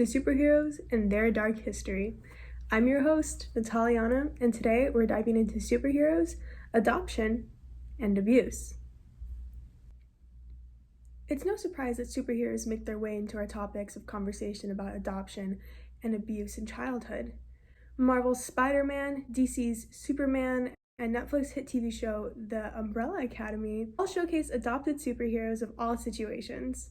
to superheroes and their dark history. I'm your host, Nataliana, and today we're diving into superheroes, adoption, and abuse. It's no surprise that superheroes make their way into our topics of conversation about adoption and abuse in childhood. Marvel's Spider-Man, DC's Superman, and Netflix hit TV show The Umbrella Academy all showcase adopted superheroes of all situations.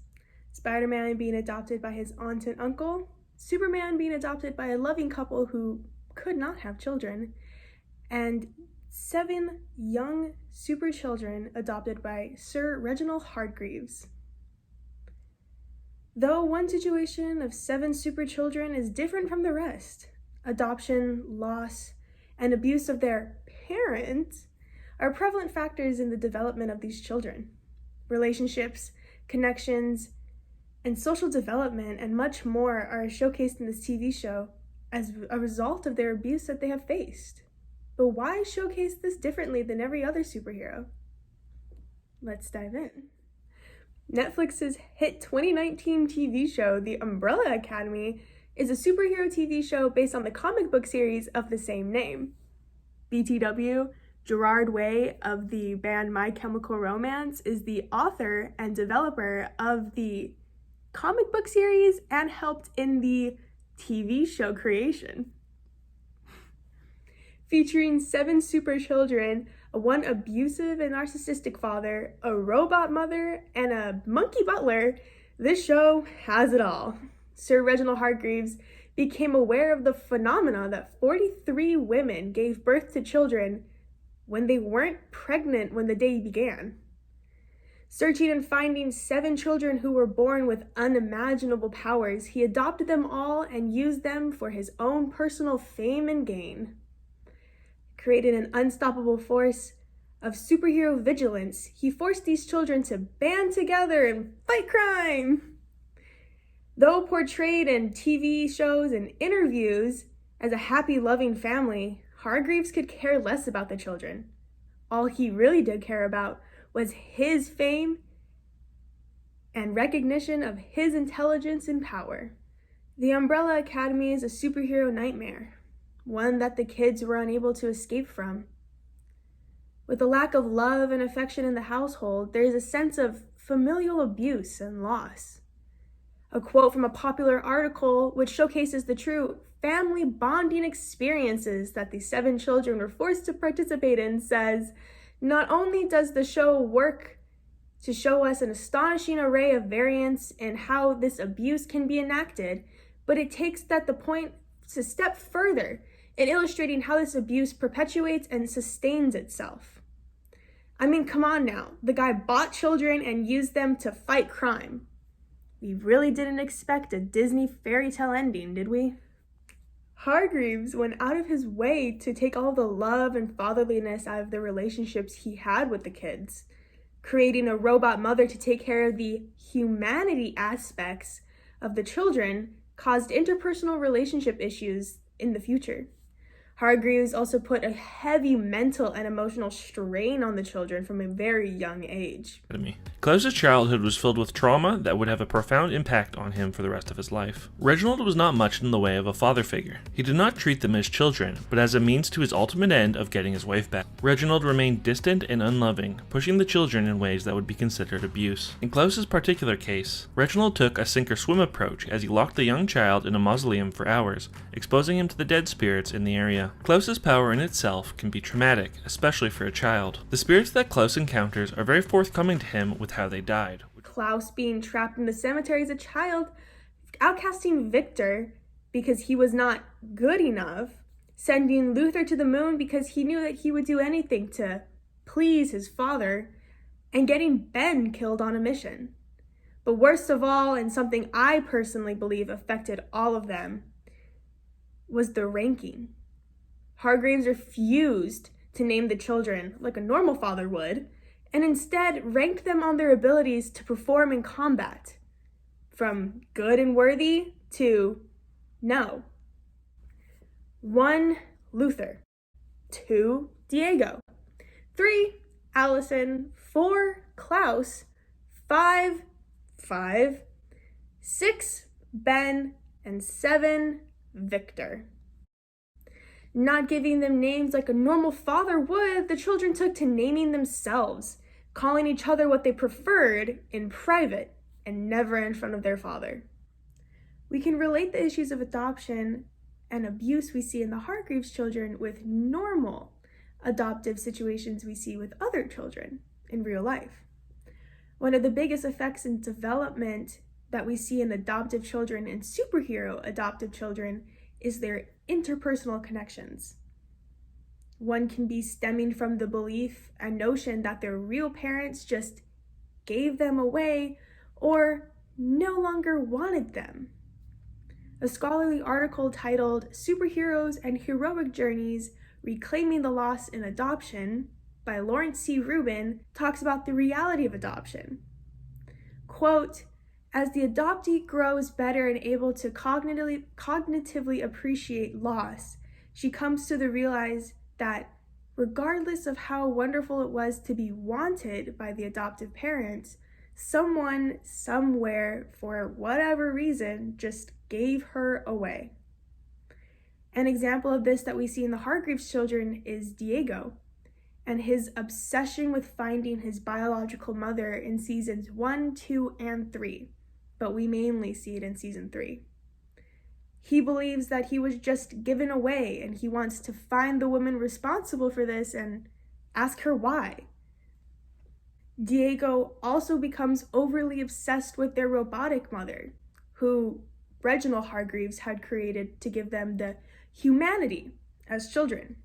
Spider-Man being adopted by his aunt and uncle, Superman being adopted by a loving couple who could not have children, and 7 young super children adopted by Sir Reginald Hargreaves. Though one situation of 7 super children is different from the rest, adoption, loss, and abuse of their parents are prevalent factors in the development of these children. Relationships, connections, and social development and much more are showcased in this TV show as a result of their abuse that they have faced. But why showcase this differently than every other superhero? Let's dive in. Netflix's hit 2019 TV show, The Umbrella Academy, is a superhero TV show based on the comic book series of the same name. BTW, Gerard Way of the band My Chemical Romance, is the author and developer of the comic book series and helped in the TV show creation. Featuring 7 super children, one abusive and narcissistic father, a robot mother, and a monkey butler, this show has it all. Sir Reginald Hargreaves became aware of the phenomena that 43 women gave birth to children when they weren't pregnant when the day began. Searching and finding 7 children who were born with unimaginable powers, he adopted them all and used them for his own personal fame and gain. Creating an unstoppable force of superhero vigilance, he forced these children to band together and fight crime. Though portrayed in TV shows and interviews as a happy, loving family, Hargreaves could care less about the children. All he really did care about was his fame and recognition of his intelligence and power. The Umbrella Academy is a superhero nightmare, one that the kids were unable to escape from. With a lack of love and affection in the household, there is a sense of familial abuse and loss. A quote from a popular article which showcases the true family bonding experiences that the 7 children were forced to participate in says, "Not only does the show work to show us an astonishing array of variants in how this abuse can be enacted, but it takes that the point to step further in illustrating how this abuse perpetuates and sustains itself." I mean, come on now. The guy bought children and used them to fight crime. We really didn't expect a Disney fairy tale ending, did we? Hargreaves went out of his way to take all the love and fatherliness out of the relationships he had with the kids. Creating a robot mother to take care of the humanity aspects of the children caused interpersonal relationship issues in the future. Hargreaves also put a heavy mental and emotional strain on the children from a very young age. Klaus's childhood was filled with trauma that would have a profound impact on him for the rest of his life. Reginald was not much in the way of a father figure. He did not treat them as children, but as a means to his ultimate end of getting his wife back. Reginald remained distant and unloving, pushing the children in ways that would be considered abuse. In Klaus's particular case, Reginald took a sink-or-swim approach as he locked the young child in a mausoleum for hours, exposing him to the dead spirits in the area. Klaus's power in itself can be traumatic, especially for a child. The spirits that Klaus encounters are very forthcoming to him with how they died. Klaus being trapped in the cemetery as a child, outcasting Victor because he was not good enough, sending Luther to the moon because he knew that he would do anything to please his father, and getting Ben killed on a mission. But worst of all, and something I personally believe affected all of them, was the ranking. Hargreaves refused to name the children like a normal father would, and instead ranked them on their abilities to perform in combat, from good and worthy to no. 1, Luther. 2, Diego. 3, Allison. 4, Klaus. 5, 6, Ben. And 7, Victor. Not giving them names like a normal father would, the children took to naming themselves, calling each other what they preferred in private and never in front of their father. We can relate the issues of adoption and abuse we see in the Hargreaves children with normal adoptive situations we see with other children in real life. One of the biggest effects in development that we see in adoptive children and superhero adoptive children is their interpersonal connections. One can be stemming from the belief and notion that their real parents just gave them away or no longer wanted them. A scholarly article titled "Superheroes and Heroic Journeys: Reclaiming the Lost in Adoption" by Lawrence C. Rubin talks about the reality of adoption. Quote, "As the adoptee grows better and able to cognitively appreciate loss, she comes to realize that regardless of how wonderful it was to be wanted by the adoptive parents, someone, somewhere, for whatever reason, just gave her away." An example of this that we see in the Hargreaves children is Diego and his obsession with finding his biological mother in seasons 1, 2, and 3, but we mainly see it in season 3. He believes that he was just given away, and he wants to find the woman responsible for this and ask her why. Diego also becomes overly obsessed with their robotic mother, who Reginald Hargreaves had created to give them the humanity as children.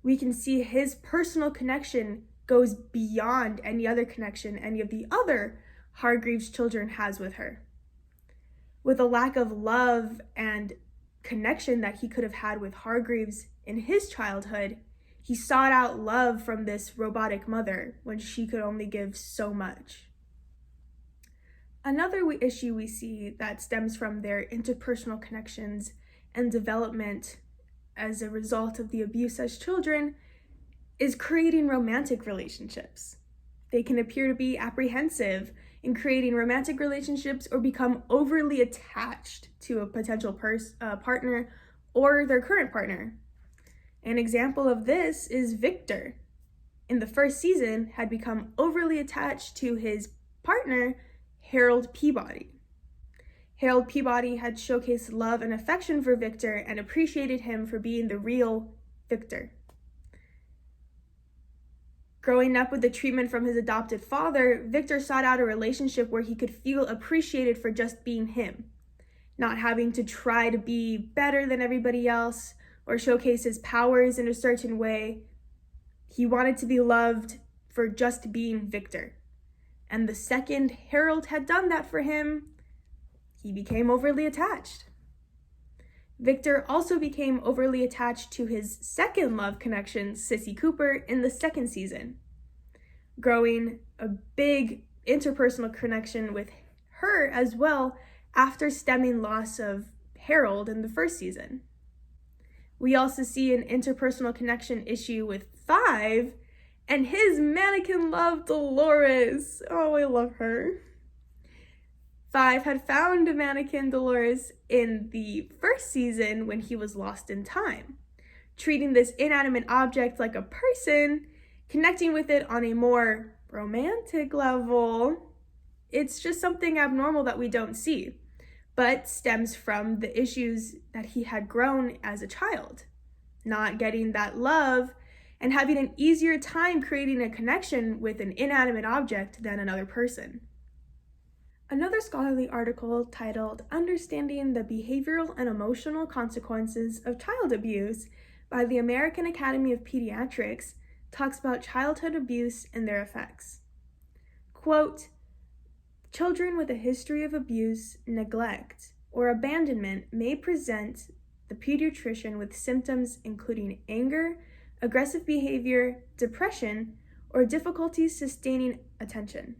We can see his personal connection goes beyond any other connection any of the other Hargreaves children has with her. With a lack of love and connection that he could have had with Hargreaves in his childhood, he sought out love from this robotic mother when she could only give so much. Another issue we see that stems from their interpersonal connections and development as a result of the abuse as children is creating romantic relationships. They can appear to be apprehensive in creating romantic relationships or become overly attached to a potential partner or their current partner. An example of this is Victor. In the first season, had become overly attached to his partner, Harold Peabody. Harold Peabody had showcased love and affection for Victor and appreciated him for being the real Victor. Growing up with the treatment from his adopted father, Victor sought out a relationship where he could feel appreciated for just being him, not having to try to be better than everybody else or showcase his powers in a certain way. He wanted to be loved for just being Victor. And the second Harold had done that for him, he became overly attached. Victor also became overly attached to his second love connection, Sissy Cooper, in the second season, growing a big interpersonal connection with her as well after stemming loss of Harold in the first season. We also see an interpersonal connection issue with 5 and his mannequin love, Dolores. Oh, I love her. 5 had found a mannequin, Dolores, in the first season when he was lost in time, treating this inanimate object like a person, connecting with it on a more romantic level. It's just something abnormal that we don't see, but stems from the issues that he had grown as a child, not getting that love and having an easier time creating a connection with an inanimate object than another person. Another scholarly article titled "Understanding the Behavioral and Emotional Consequences of Child Abuse" by the American Academy of Pediatrics talks about childhood abuse and their effects. Quote, "Children with a history of abuse, neglect, or abandonment may present the pediatrician with symptoms including anger, aggressive behavior, depression, or difficulties sustaining attention.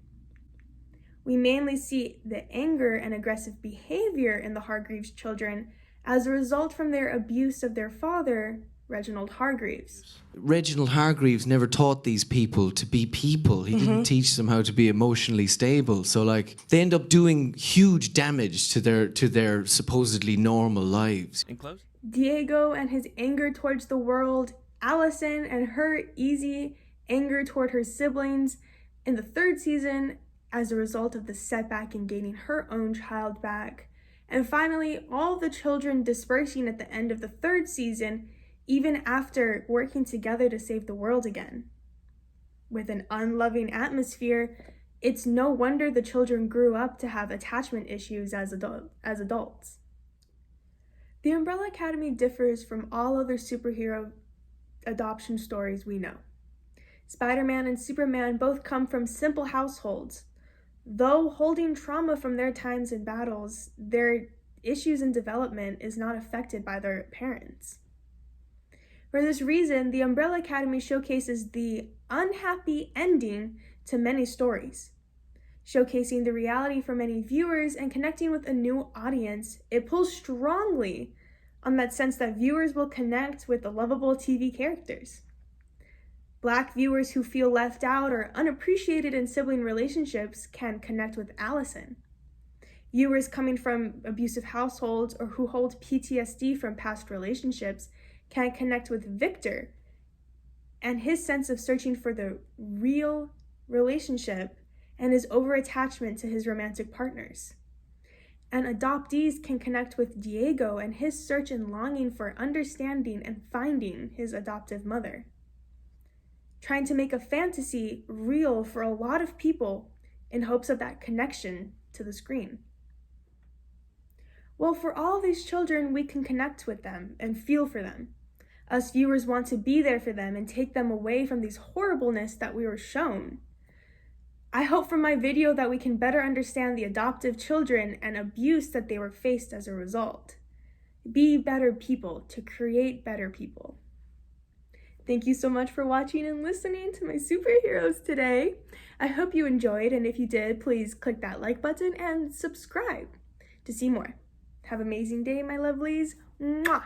We mainly see the anger and aggressive behavior in the Hargreaves children as a result from their abuse of their father Reginald Hargreaves. Reginald Hargreaves never taught these people to be people. He didn't teach them how to be emotionally stable. So like they end up doing huge damage to their supposedly normal lives. And Klaus? Diego and his anger towards the world, Allison and her easy anger toward her siblings in the third season as a result of the setback in gaining her own child back. And finally, all the children dispersing at the end of the third season, even after working together to save the world again. With an unloving atmosphere, it's no wonder the children grew up to have attachment issues as adults. The Umbrella Academy differs from all other superhero adoption stories we know. Spider-Man and Superman both come from simple households. Though holding trauma from their times in battles, their issues in development is not affected by their parents. For this reason, the Umbrella Academy showcases the unhappy ending to many stories. Showcasing the reality for many viewers and connecting with a new audience, it pulls strongly on that sense that viewers will connect with the lovable TV characters. Black viewers who feel left out or unappreciated in sibling relationships can connect with Allison. Viewers coming from abusive households or who hold PTSD from past relationships can connect with Victor and his sense of searching for the real relationship and his over-attachment to his romantic partners. And adoptees can connect with Diego and his search and longing for understanding and finding his adoptive mother. Trying to make a fantasy real for a lot of people in hopes of that connection to the screen. Well, for all these children, we can connect with them and feel for them. Us viewers want to be there for them and take them away from these horribleness that we were shown. I hope from my video that we can better understand the adoptive children and abuse that they were faced as a result. Be better people to create better people. Thank you so much for watching and listening to my superheroes today. I hope you enjoyed, and if you did, please click that like button and subscribe to see more. Have an amazing day, my lovelies. Mwah!